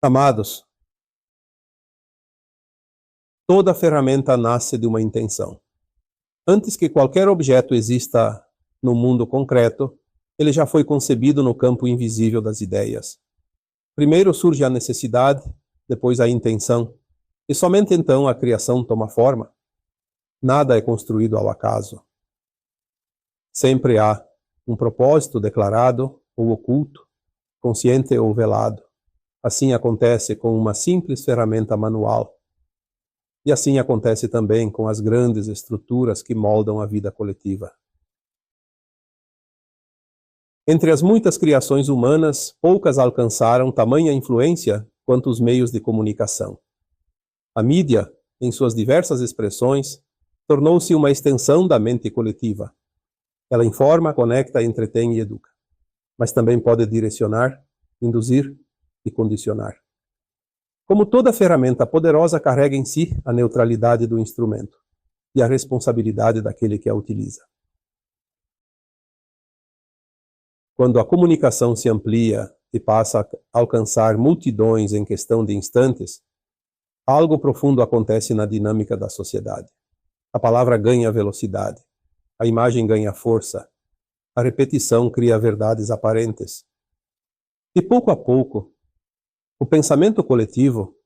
Amados, toda ferramenta nasce de uma intenção. Antes que qualquer objeto exista no mundo concreto, ele já foi concebido no campo invisível das ideias. Primeiro surge a necessidade, depois a intenção, e somente então a criação toma forma. Nada é construído ao acaso. Sempre há um propósito declarado ou oculto, consciente ou velado. Assim acontece com uma simples ferramenta manual. E assim acontece também com as grandes estruturas que moldam a vida coletiva. Entre as muitas criações humanas, poucas alcançaram tamanha influência quanto os meios de comunicação. A mídia, em suas diversas expressões, tornou-se uma extensão da mente coletiva. Ela informa, conecta, entretém e educa. Mas também pode direcionar, induzir e condicionar. Como toda ferramenta poderosa carrega em si a neutralidade do instrumento e a responsabilidade daquele que a utiliza. Quando a comunicação se amplia e passa a alcançar multidões em questão de instantes, algo profundo acontece na dinâmica da sociedade. A palavra ganha velocidade, a imagem ganha força, a repetição cria verdades aparentes. E pouco a pouco, o pensamento coletivo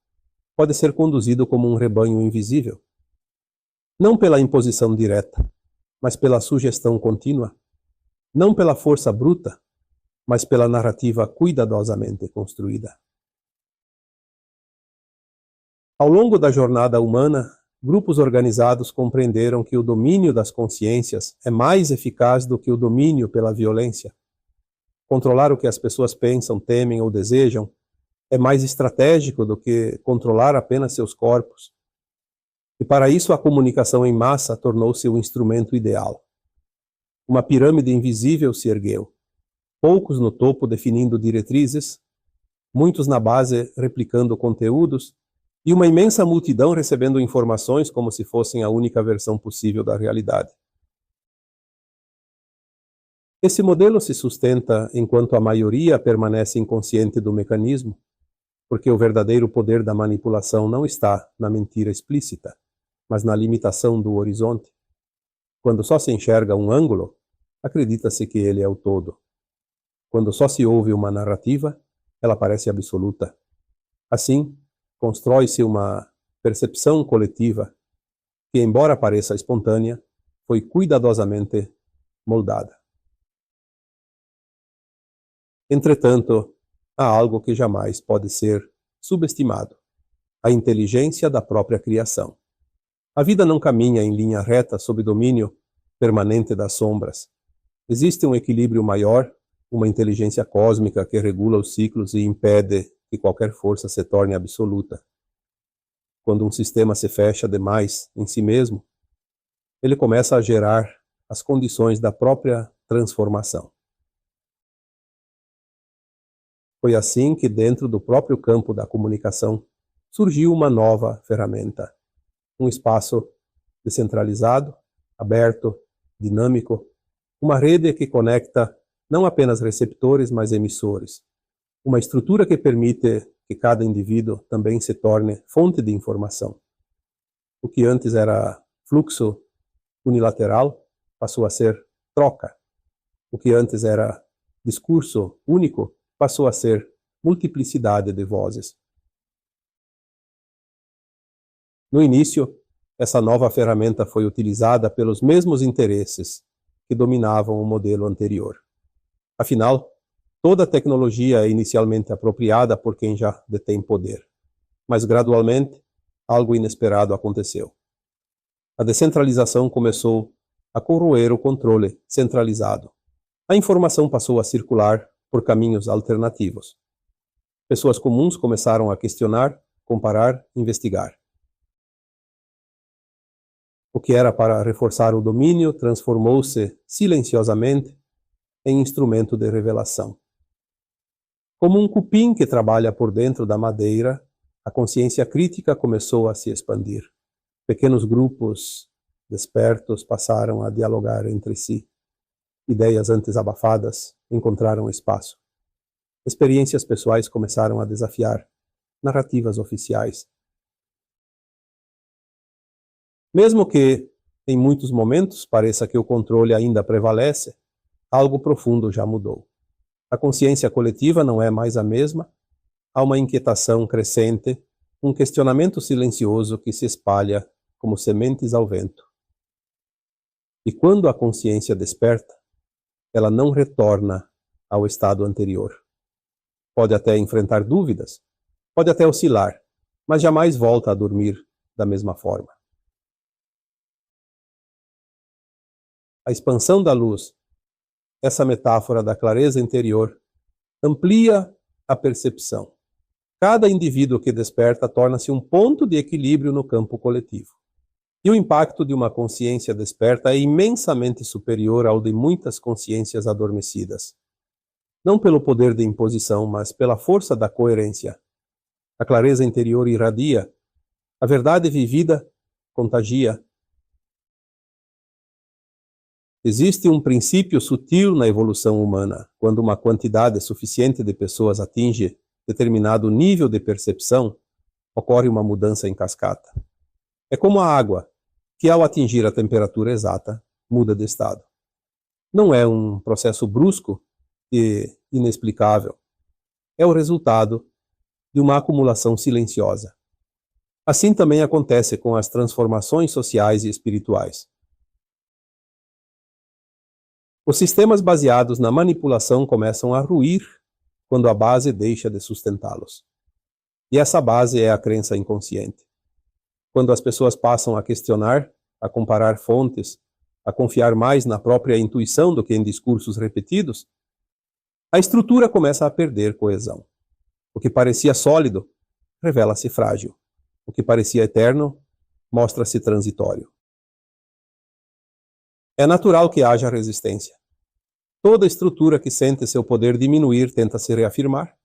pode ser conduzido como um rebanho invisível, não pela imposição direta, mas pela sugestão contínua, não pela força bruta, mas pela narrativa cuidadosamente construída. Ao longo da jornada humana, grupos organizados compreenderam que o domínio das consciências é mais eficaz do que o domínio pela violência. Controlar o que as pessoas pensam, temem ou desejam é mais estratégico do que controlar apenas seus corpos. E para isso a comunicação em massa tornou-se o instrumento ideal. Uma pirâmide invisível se ergueu. Poucos no topo definindo diretrizes, muitos na base replicando conteúdos, e uma imensa multidão recebendo informações como se fossem a única versão possível da realidade. Esse modelo se sustenta enquanto a maioria permanece inconsciente do mecanismo, porque o verdadeiro poder da manipulação não está na mentira explícita, mas na limitação do horizonte. Quando só se enxerga um ângulo, acredita-se que ele é o todo. Quando só se ouve uma narrativa, ela parece absoluta. Assim, constrói-se uma percepção coletiva que, embora pareça espontânea, foi cuidadosamente moldada. Entretanto, há algo que jamais pode ser subestimado: a inteligência da própria criação. A vida não caminha em linha reta sob domínio permanente das sombras. Existe um equilíbrio maior, uma inteligência cósmica que regula os ciclos e impede que qualquer força se torne absoluta. Quando um sistema se fecha demais em si mesmo, ele começa a gerar as condições da própria transformação. Foi assim que, dentro do próprio campo da comunicação, surgiu uma nova ferramenta, um espaço descentralizado, aberto, dinâmico, uma rede que conecta não apenas receptores, mas emissores, uma estrutura que permite que cada indivíduo também se torne fonte de informação. O que antes era fluxo unilateral passou a ser troca. O que antes era discurso único passou a ser multiplicidade de vozes. No início, essa nova ferramenta foi utilizada pelos mesmos interesses que dominavam o modelo anterior. Afinal, toda tecnologia é inicialmente apropriada por quem já detém poder. Mas gradualmente, algo inesperado aconteceu. A descentralização começou a corroer o controle centralizado. A informação passou a circular por caminhos alternativos. Pessoas comuns começaram a questionar, comparar, investigar. O que era para reforçar o domínio transformou-se silenciosamente em instrumento de revelação. Como um cupim que trabalha por dentro da madeira, a consciência crítica começou a se expandir. Pequenos grupos despertos passaram a dialogar entre si. Ideias antes abafadas encontraram espaço. Experiências pessoais começaram a desafiar. narrativas oficiais. Mesmo que, em muitos momentos, pareça que o controle ainda prevalece, algo profundo já mudou. A consciência coletiva não é mais a mesma, há uma inquietação crescente, um questionamento silencioso que se espalha como sementes ao vento. E quando a consciência desperta, ela não retorna ao estado anterior. Pode até enfrentar dúvidas, pode até oscilar, mas jamais volta a dormir da mesma forma. A expansão da luz, essa metáfora da clareza interior, amplia a percepção. Cada indivíduo que desperta torna-se um ponto de equilíbrio no campo coletivo. E o impacto de uma consciência desperta é imensamente superior ao de muitas consciências adormecidas. Não pelo poder de imposição, mas pela força da coerência. A clareza interior irradia, a verdade vivida contagia. Existe um princípio sutil na evolução humana. Quando uma quantidade suficiente de pessoas atinge determinado nível de percepção, ocorre uma mudança em cascata. É como a água, que ao atingir a temperatura exata, muda de estado. Não é um processo brusco e inexplicável. É o resultado de uma acumulação silenciosa. Assim também acontece com as transformações sociais e espirituais. Os sistemas baseados na manipulação começam a ruir quando a base deixa de sustentá-los. E essa base é a crença inconsciente. Quando as pessoas passam a questionar, a comparar fontes, a confiar mais na própria intuição do que em discursos repetidos, a estrutura começa a perder coesão. O que parecia sólido revela-se frágil. O que parecia eterno mostra-se transitório. É natural que haja resistência. Toda estrutura que sente seu poder diminuir tenta se reafirmar.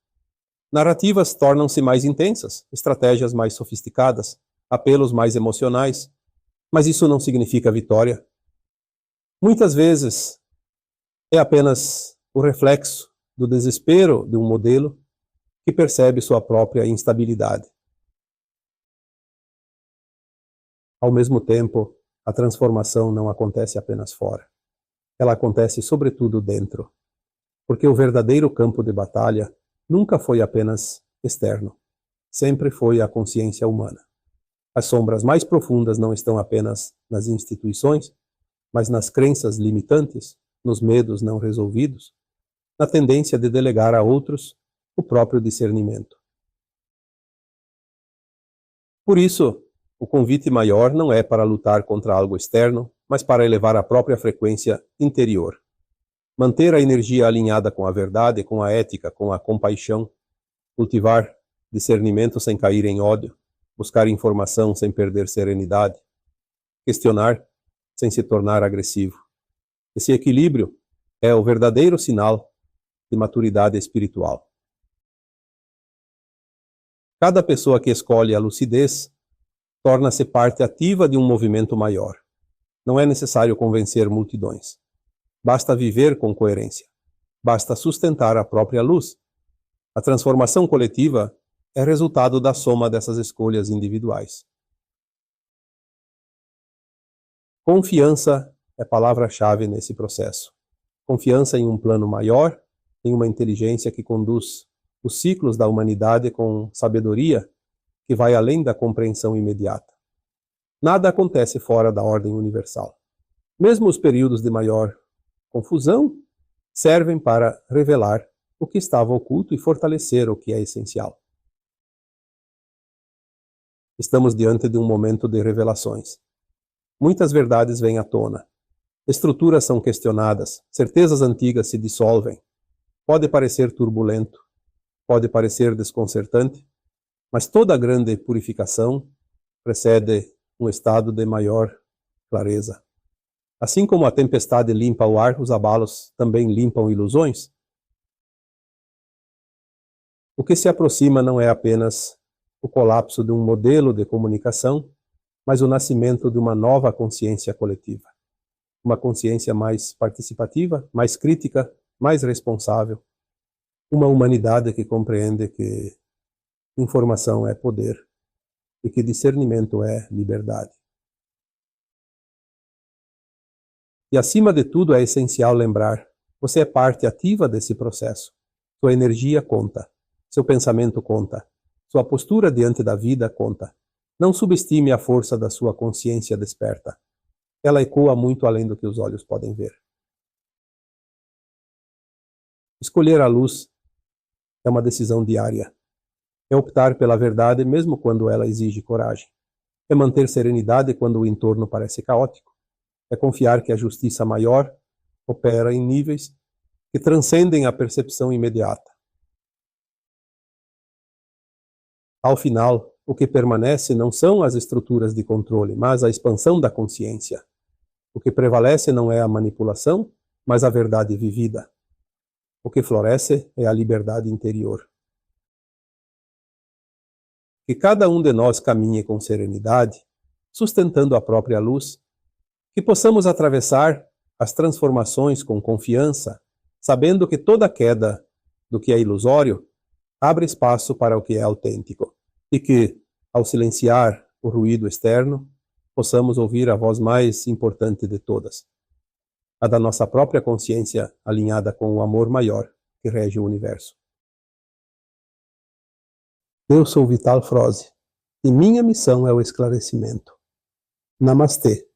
Narrativas tornam-se mais intensas, estratégias mais sofisticadas, apelos mais emocionais, mas isso não significa vitória. Muitas vezes é apenas o reflexo do desespero de um modelo que percebe sua própria instabilidade. Ao mesmo tempo, a transformação não acontece apenas fora. Ela acontece sobretudo dentro, porque o verdadeiro campo de batalha nunca foi apenas externo, sempre foi a consciência humana. As sombras mais profundas não estão apenas nas instituições, mas nas crenças limitantes, nos medos não resolvidos, na tendência de delegar a outros o próprio discernimento. Por isso, o convite maior não é para lutar contra algo externo, mas para elevar a própria frequência interior. Manter a energia alinhada com a verdade, com a ética, com a compaixão, cultivar discernimento sem cair em ódio, buscar informação sem perder serenidade, questionar sem se tornar agressivo. Esse equilíbrio é o verdadeiro sinal de maturidade espiritual. Cada pessoa que escolhe a lucidez torna-se parte ativa de um movimento maior. Não é necessário convencer multidões. Basta viver com coerência. Basta sustentar a própria luz. A transformação coletiva é resultado da soma dessas escolhas individuais. Confiança é palavra-chave nesse processo. Confiança em um plano maior, em uma inteligência que conduz os ciclos da humanidade com sabedoria que vai além da compreensão imediata. Nada acontece fora da ordem universal. Mesmo os períodos de maior confusão servem para revelar o que estava oculto e fortalecer o que é essencial. Estamos diante de um momento de revelações. Muitas verdades vêm à tona. Estruturas são questionadas, certezas antigas se dissolvem. Pode parecer turbulento, pode parecer desconcertante, mas toda grande purificação precede um estado de maior clareza. Assim como a tempestade limpa o ar, os abalos também limpam ilusões. O que se aproxima não é apenas o colapso de um modelo de comunicação, mas o nascimento de uma nova consciência coletiva. Uma consciência mais participativa, mais crítica, mais responsável. Uma humanidade que compreende que informação é poder e que discernimento é liberdade. E acima de tudo é essencial lembrar, você é parte ativa desse processo. Sua energia conta, seu pensamento conta, sua postura diante da vida conta. Não subestime a força da sua consciência desperta. Ela ecoa muito além do que os olhos podem ver. Escolher a luz é uma decisão diária. É optar pela verdade mesmo quando ela exige coragem. É manter serenidade quando o entorno parece caótico. É confiar que a justiça maior opera em níveis que transcendem a percepção imediata. Ao final, o que permanece não são as estruturas de controle, mas a expansão da consciência. O que prevalece não é a manipulação, mas a verdade vivida. O que floresce é a liberdade interior. Que cada um de nós caminhe com serenidade, sustentando a própria luz, que possamos atravessar as transformações com confiança, sabendo que toda queda do que é ilusório abre espaço para o que é autêntico, e que, ao silenciar o ruído externo, possamos ouvir a voz mais importante de todas, a da nossa própria consciência alinhada com o amor maior que rege o universo. Eu sou Vital Froze, e minha missão é o esclarecimento. Namastê.